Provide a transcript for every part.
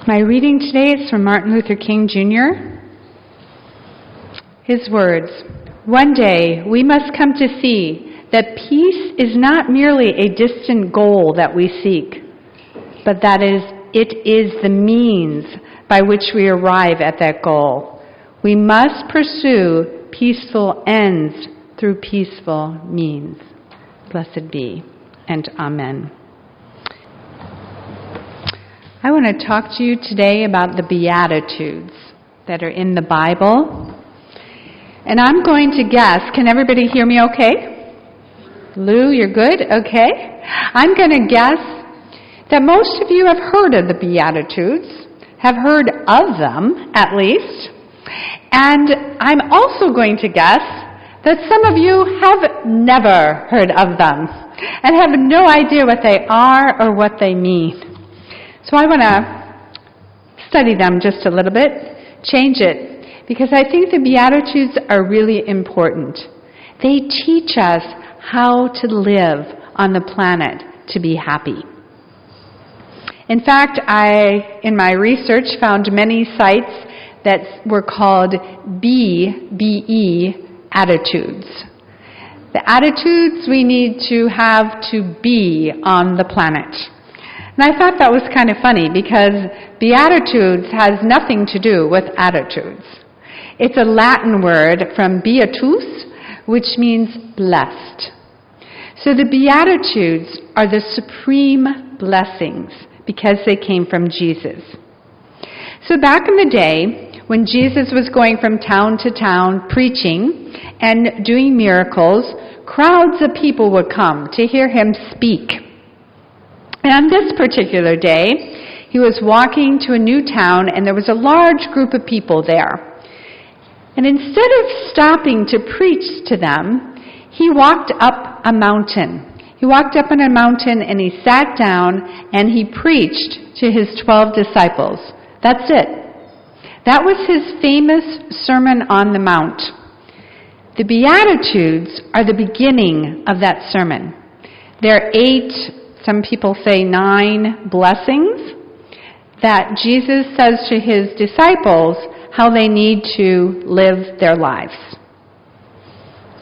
My reading today is from Martin Luther King Jr. His words, "One day we must come to see that peace is not merely a distant goal that we seek, but that it is the means by which we arrive at that goal. We must pursue peaceful ends through peaceful means." Blessed be, and amen. I want to talk to you today about the Beatitudes that are in the Bible. And I'm going to guess, can everybody hear me okay? Lou, you're good? Okay. I'm going to guess that most of you have heard of the Beatitudes, have heard of them at least. And I'm also going to guess that some of you have never heard of them and have no idea what they are or what they mean. So I want to study them just a little bit, change it, because I think the Beatitudes are really important. They teach us how to live on the planet to be happy. In fact, I, in my research, found many sites that were called BE attitudes. The attitudes we need to have to be on the planet. And I thought that was kind of funny because Beatitudes has nothing to do with attitudes. It's a Latin word from Beatus, which means blessed. So the Beatitudes are the supreme blessings because they came from Jesus. So back in the day, when Jesus was going from town to town preaching and doing miracles, crowds of people would come to hear him speak. And on this particular day, he was walking to a new town and there was a large group of people there. And instead of stopping to preach to them, he walked up a mountain. He walked up on a mountain and he sat down and he preached to his 12 disciples. That's it. That was his famous Sermon on the Mount. The Beatitudes are the beginning of that sermon. There are 8, some people say 9 blessings that Jesus says to his disciples how they need to live their lives.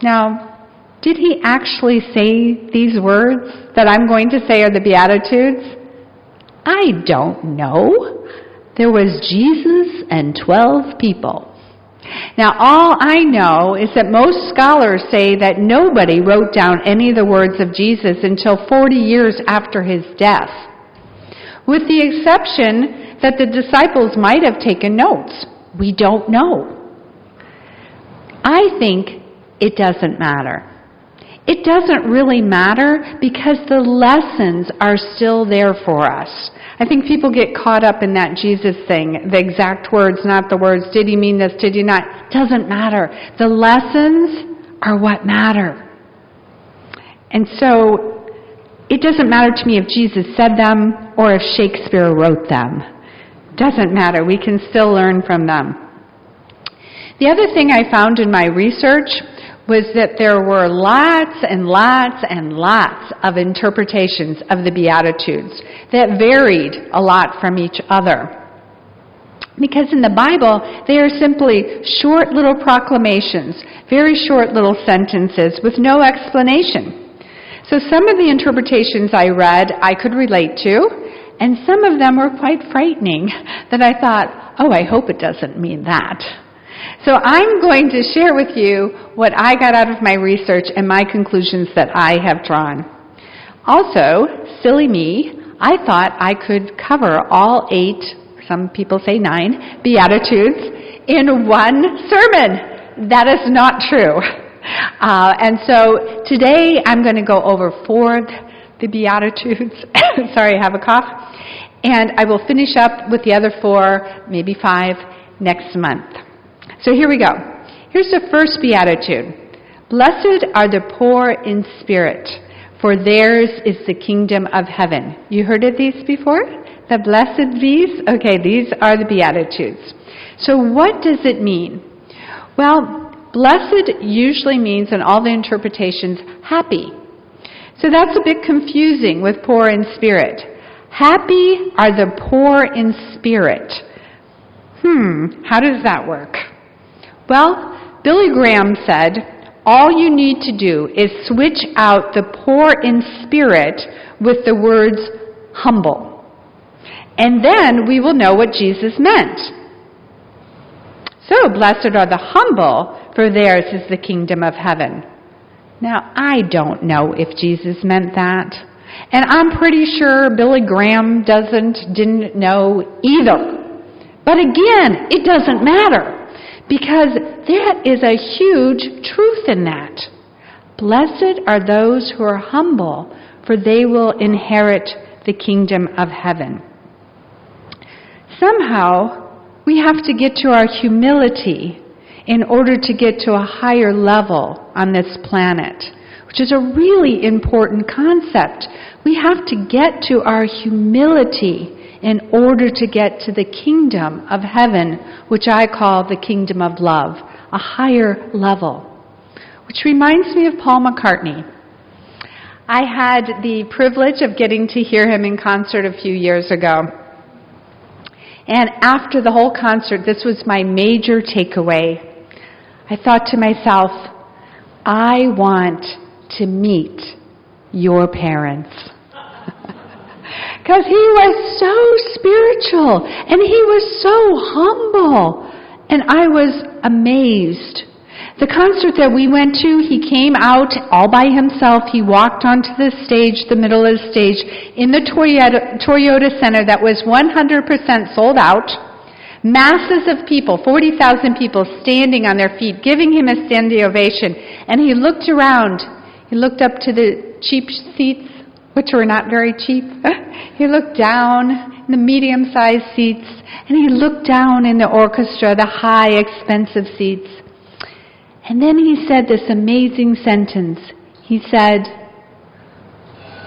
Now, did he actually say these words that I'm going to say are the Beatitudes? I don't know. There was Jesus and 12 people. Now, all I know is that most scholars say that nobody wrote down any of the words of Jesus until 40 years after his death, with the exception that the disciples might have taken notes. We don't know. I think it doesn't matter. It doesn't really matter because the lessons are still there for us. I think people get caught up in that Jesus thing, the exact words, not the words. Did he mean this? Did he not? Doesn't matter. The lessons are what matter. And so it doesn't matter to me if Jesus said them or if Shakespeare wrote them. Doesn't matter. We can still learn from them. The other thing I found in my research was that there were lots and lots and lots of interpretations of the Beatitudes that varied a lot from each other. Because in the Bible, they are simply short little proclamations, very short little sentences with no explanation. So some of the interpretations I read I could relate to, and some of them were quite frightening that I thought, oh, I hope it doesn't mean that. So I'm going to share with you what I got out of my research and my conclusions that I have drawn. Also, silly me, I thought I could cover all 8, some people say 9, Beatitudes in one sermon. That is not true. And so today I'm going to go over 4 the Beatitudes. Sorry, I have a cough. And I will finish up with the other 4, maybe 5, next month. So here we go. Here's the first Beatitude. Blessed are the poor in spirit, for theirs is the kingdom of heaven. You heard of these before? The blessed these? Okay, these are the Beatitudes. So what does it mean? Well, blessed usually means in all the interpretations, happy. So that's a bit confusing with poor in spirit. Happy are the poor in spirit. How does that work? Well, Billy Graham said, all you need to do is switch out the poor in spirit with the words humble. And then we will know what Jesus meant. So, blessed are the humble, for theirs is the kingdom of heaven. Now, I don't know if Jesus meant that. And I'm pretty sure Billy Graham didn't know either. But again, it doesn't matter, because there is a huge truth in that. Blessed are those who are humble, for they will inherit the kingdom of heaven. Somehow, we have to get to our humility in order to get to a higher level on this planet, which is a really important concept. We have to get to our humility in order to get to the kingdom of heaven, which I call the kingdom of love, a higher level. Which reminds me of Paul McCartney. I had the privilege of getting to hear him in concert a few years ago. And after the whole concert, this was my major takeaway. I thought to myself, I want to meet your parents. Because he was so spiritual, and he was so humble, and I was amazed. The concert that we went to, he came out all by himself. He walked onto the stage, the middle of the stage, in the Toyota Center that was 100% sold out. Masses of people, 40,000 people standing on their feet, giving him a standing ovation. And he looked around. He looked up to the cheap seats, which were not very cheap. He looked down in the medium-sized seats, and he looked down in the orchestra, the high, expensive seats. And then he said this amazing sentence. He said,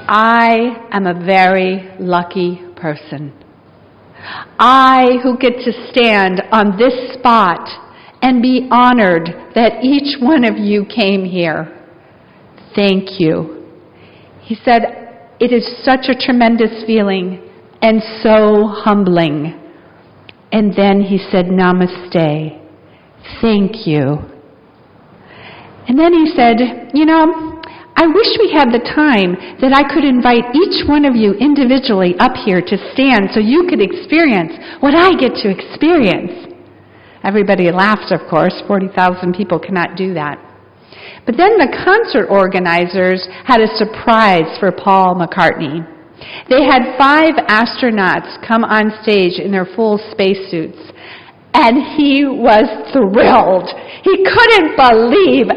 I am a very lucky person. I who get to stand on this spot and be honored that each one of you came here. Thank you. He said, it is such a tremendous feeling and so humbling. And then he said, namaste. Thank you. And then he said, I wish we had the time that I could invite each one of you individually up here to stand so you could experience what I get to experience. Everybody laughed, of course. 40,000 people cannot do that. But then the concert organizers had a surprise for Paul McCartney. They had 5 astronauts come on stage in their full spacesuits. And he was thrilled. He couldn't believe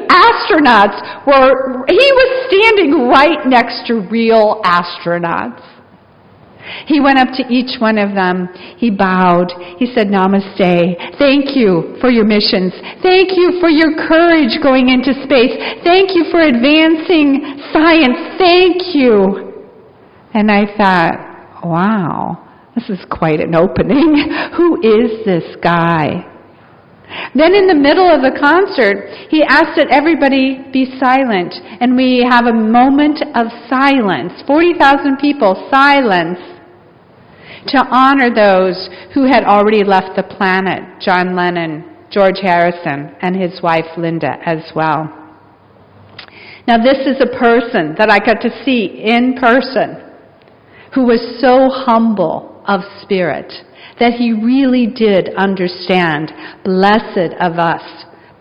he was standing right next to real astronauts. He went up to each one of them. He bowed. He said, namaste. Thank you for your missions. Thank you for your courage going into space. Thank you for advancing science. Thank you. And I thought, wow. This is quite an opening. Who is this guy? Then in the middle of the concert, he asked that everybody be silent. And we have a moment of silence. 40,000 people, silence, to honor those who had already left the planet. John Lennon, George Harrison, and his wife Linda as well. Now this is a person that I got to see in person who was so humble of spirit, that he really did understand, blessed of us,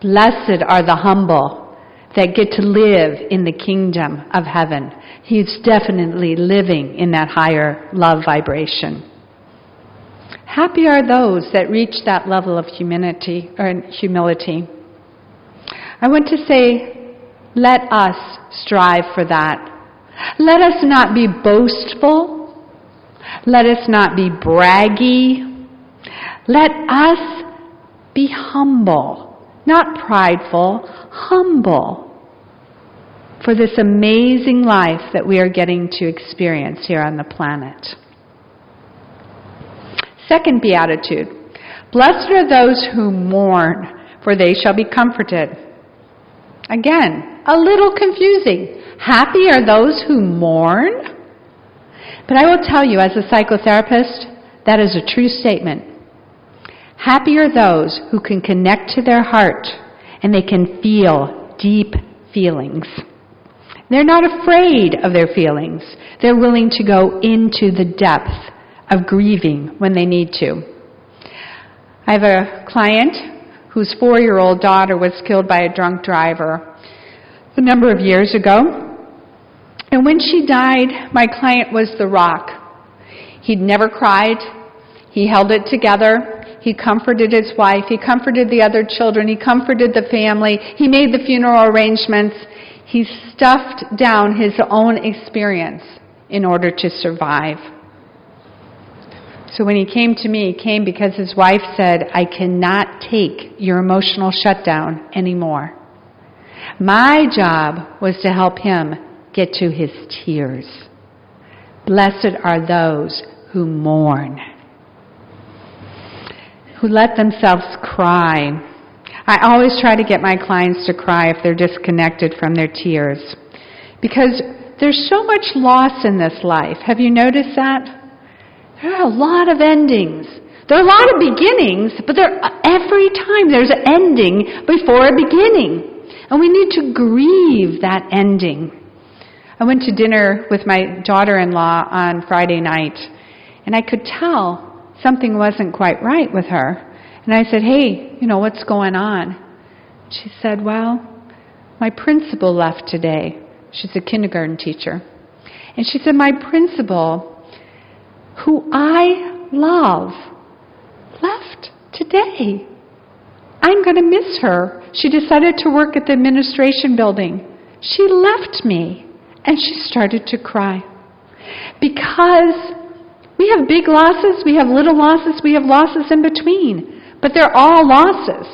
blessed are the humble that get to live in the kingdom of heaven. He's definitely living in that higher love vibration. Happy are those that reach that level of humility. I want to say, let us strive for that. Let us not be boastful. Let us not be braggy. Let us be humble, not prideful, humble for this amazing life that we are getting to experience here on the planet. Second beatitude, blessed are those who mourn, for they shall be comforted. Again, a little confusing. Happy are those who mourn? But I will tell you, as a psychotherapist, that is a true statement. Happy are those who can connect to their heart and they can feel deep feelings. They're not afraid of their feelings. They're willing to go into the depth of grieving when they need to. I have a client whose 4-year-old daughter was killed by a drunk driver a number of years ago. And when she died, my client was the rock. He'd never cried. He held it together. He comforted his wife. He comforted the other children. He comforted the family. He made the funeral arrangements. He stuffed down his own experience in order to survive. So when he came to me, he came because his wife said, I cannot take your emotional shutdown anymore. My job was to help him get to his tears. Blessed are those who mourn, who let themselves cry. I always try to get my clients to cry if they're disconnected from their tears, because there's so much loss in this life. Have you noticed that? There are a lot of endings. There are a lot of beginnings, but every time there's an ending before a beginning. And we need to grieve that ending. I went to dinner with my daughter-in-law on Friday night, and I could tell something wasn't quite right with her. And I said, hey, what's going on? She said, well, my principal left today. She's a kindergarten teacher. And she said, my principal, who I love, left today. I'm going to miss her. She decided to work at the administration building. She left me. And she started to cry. Because we have big losses, we have little losses, we have losses in between. But they're all losses.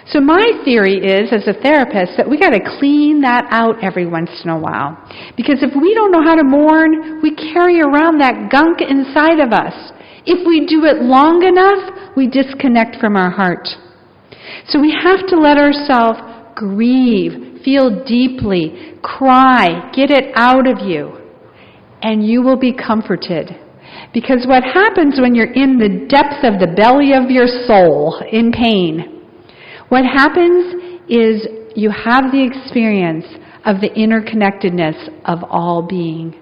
So my theory is, as a therapist, that we got to clean that out every once in a while. Because if we don't know how to mourn, we carry around that gunk inside of us. If we do it long enough, we disconnect from our heart. So we have to let ourselves grieve, feel deeply, cry, get it out of you, and you will be comforted. Because what happens when you're in the depth of the belly of your soul in pain, what happens is you have the experience of the interconnectedness of all being.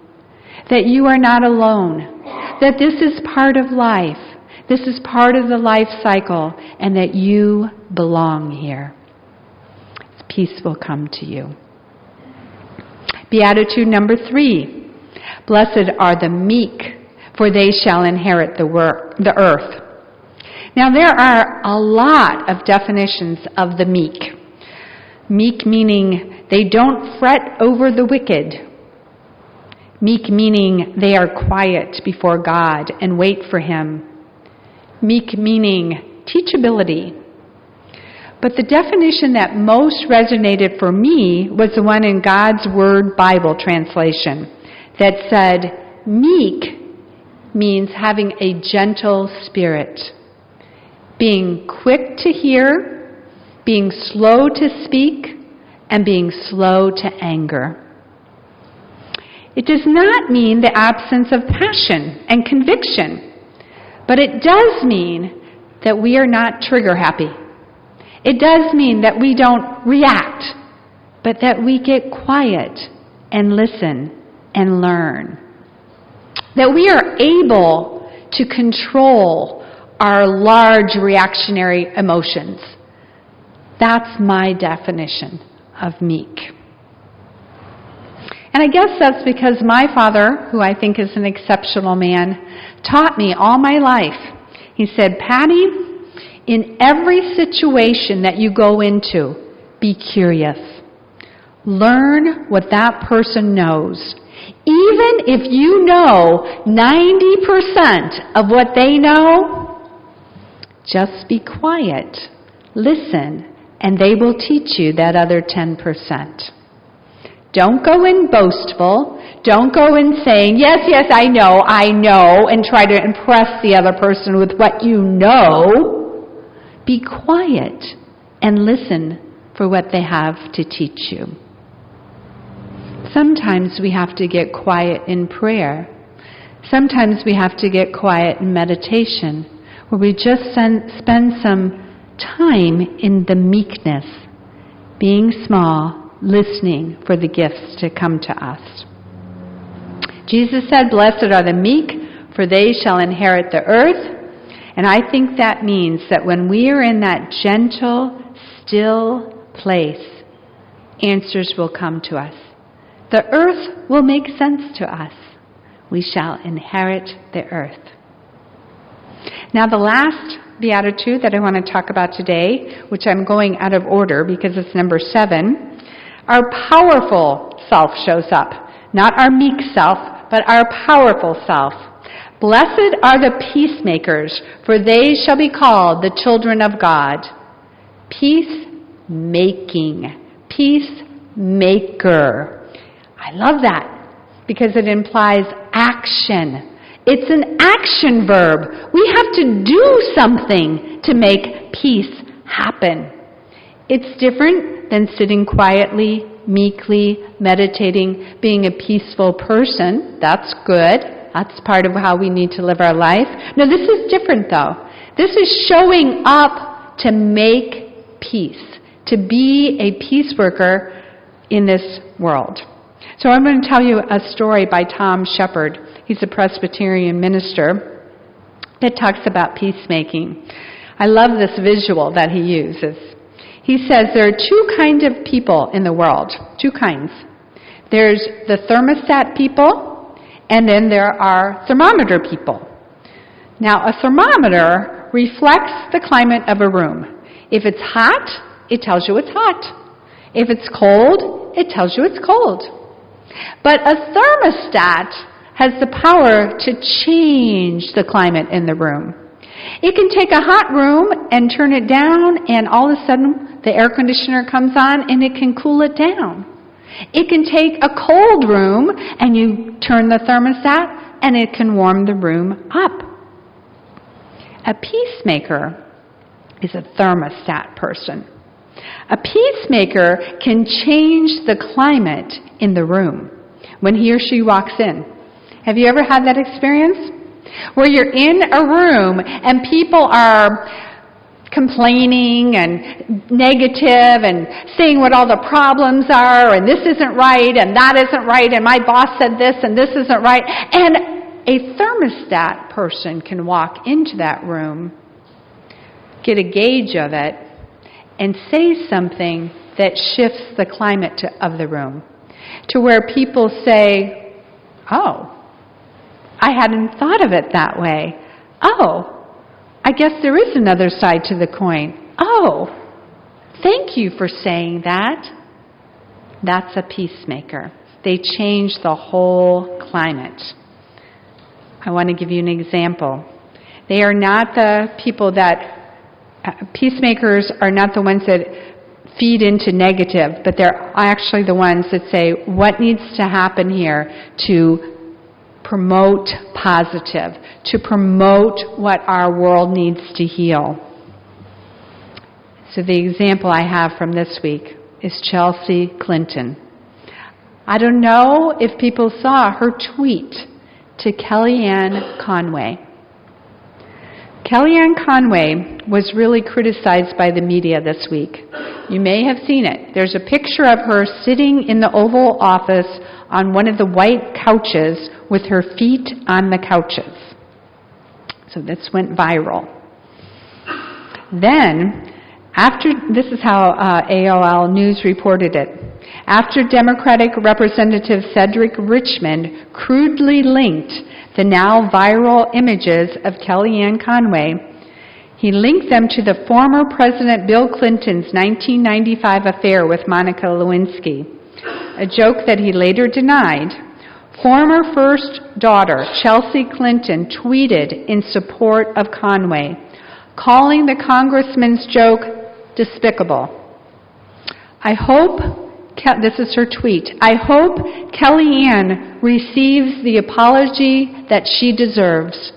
That you are not alone. That this is part of life. This is part of the life cycle, and that you belong here. Peace will come to you. Beatitude number 3. Blessed are the meek, for they shall inherit the earth. Now there are a lot of definitions of the meek. Meek meaning they don't fret over the wicked. Meek meaning they are quiet before God and wait for Him. Meek meaning teachability. But the definition that most resonated for me was the one in God's Word Bible translation that said, meek means having a gentle spirit, being quick to hear, being slow to speak, and being slow to anger. It does not mean the absence of passion and conviction, but it does mean that we are not trigger happy. It does mean that we don't react, but that we get quiet and listen and learn. That we are able to control our large reactionary emotions. That's my definition of meek. And I guess that's because my father, who I think is an exceptional man, taught me all my life. He said, Patti, in every situation that you go into, be curious. Learn what that person knows. Even if you know 90% of what they know, just be quiet, listen, and they will teach you that other 10%. Don't go in boastful. Don't go in saying, yes, I know, and try to impress the other person with what you know. Be quiet and listen for what they have to teach you. Sometimes we have to get quiet in prayer Sometimes we have to get quiet in meditation, where we just spend some time in the meekness, being small, listening for the gifts to come to us. Jesus said, "Blessed are the meek, for they shall inherit the earth." And I think that means that when we are in that gentle, still place, answers will come to us. The earth will make sense to us. We shall inherit the earth. Now the last beatitude that I want to talk about today, which I'm going out of order because it's number 7, our powerful self shows up. Not our meek self, but our powerful self. Blessed are the peacemakers, for they shall be called the children of God. Peacemaking. Peacemaker. I love that because it implies action. It's an action verb. We have to do something to make peace happen. It's different than sitting quietly, meekly, meditating, being a peaceful person. That's good. That's part of how we need to live our life. No, this is different though. This is showing up to make peace, to be a peace worker in this world. So I'm going to tell you a story by Tom Shepard. He's a Presbyterian minister that talks about peacemaking. I love this visual that he uses. He says there are 2 kinds of people in the world. 2 kinds. There's the thermostat people, and then there are thermometer people. Now, a thermometer reflects the climate of a room. If it's hot, it tells you it's hot. If it's cold, it tells you it's cold. But a thermostat has the power to change the climate in the room. It can take a hot room and turn it down, and all of a sudden the air conditioner comes on and it can cool it down. It can take a cold room and you turn the thermostat and it can warm the room up. A peacemaker is a thermostat person. A peacemaker can change the climate in the room when he or she walks in. Have you ever had that experience? Where you're in a room and people are complaining and negative and saying what all the problems are, and this isn't right and that isn't right, and my boss said this and this isn't right. And a thermostat person can walk into that room, get a gauge of it, and say something that shifts the climate of the room to where people say, "Oh, I hadn't thought of it that way. Oh, I guess there is another side to the coin. Oh, thank you for saying that." That's a peacemaker. They change the whole climate. I want to give you an example. They are not the people that, peacemakers are not the ones that feed into negative, but they're actually the ones that say, what needs to happen here to promote positive, to promote what our world needs to heal. So the example I have from this week is Chelsea Clinton. I don't know if people saw her tweet to Kellyanne Conway. Kellyanne Conway was really criticized by the media this week. You may have seen it. There's a picture of her sitting in the Oval Office on one of the white couches with her feet on the couches. So this went viral. Then, this is how AOL News reported it. After Democratic Representative Cedric Richmond crudely linked the now viral images of Kellyanne Conway, he linked them to the former President Bill Clinton's 1995 affair with Monica Lewinsky, a joke that he later denied. Former first daughter Chelsea Clinton tweeted in support of Conway, calling the congressman's joke despicable. This is her tweet. I hope Kellyanne receives the apology that she deserves.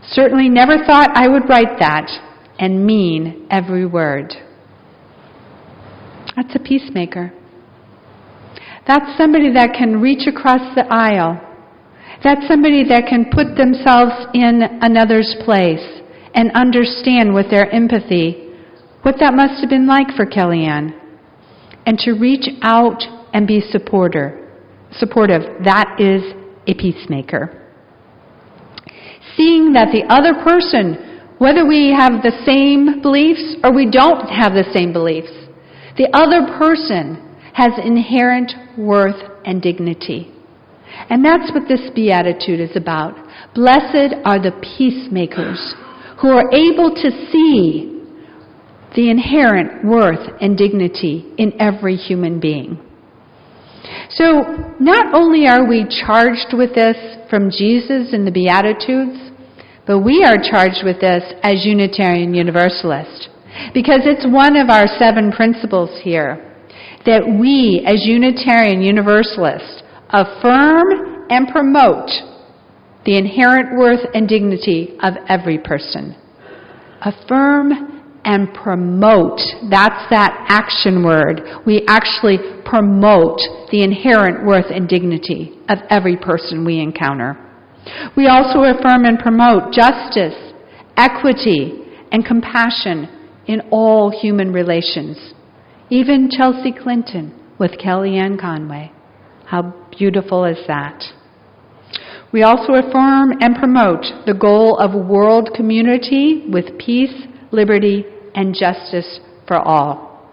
Certainly never thought I would write that and mean every word. That's a peacemaker. That's somebody that can reach across the aisle That's somebody that can put themselves in another's place and understand with their empathy what that must have been like for Kellyanne. And to reach out and be supportive. That is a peacemaker. Seeing that the other person, whether we have the same beliefs or we don't have the same beliefs, the other person has inherent worth and dignity. And that's what this beatitude is about. Blessed are the peacemakers who are able to see the inherent worth and dignity in every human being. So not only are we charged with this from Jesus in the Beatitudes, but we are charged with this as Unitarian Universalists, because it's one of our 7 principles here that we as Unitarian Universalists affirm and promote the inherent worth and dignity of every person. Affirm and promote. That's that action word. We actually promote the inherent worth and dignity of every person we encounter. We also affirm and promote justice, equity, and compassion in all human relations. Even Chelsea Clinton with Kellyanne Conway. How beautiful is that? We also affirm and promote the goal of a world community with peace, liberty, and justice for all.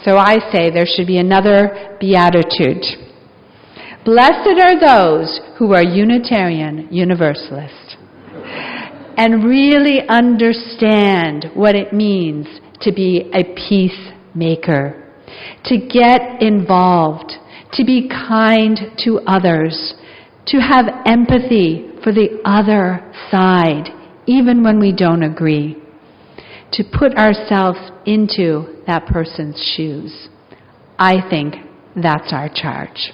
So I say there should be another beatitude. Blessed are those who are Unitarian Universalists and really understand what it means to be a peacemaker, to get involved, to be kind to others, to have empathy for the other side, even when we don't agree, to put ourselves into that person's shoes. I think that's our charge.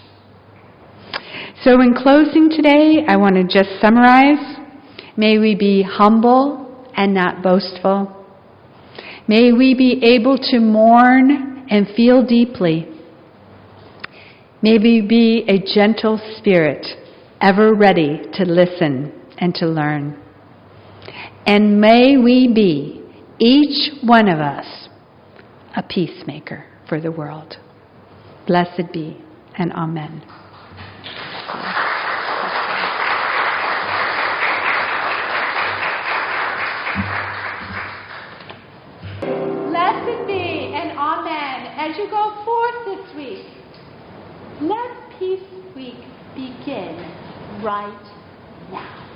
So in closing today, I want to just summarize. May we be humble and not boastful. May we be able to mourn and feel deeply. May we be a gentle spirit, ever ready to listen and to learn. And may we be, each one of us, a peacemaker for the world. Blessed be, and amen. Blessed be, and amen. As you go forth this week, let Peace Week begin right now.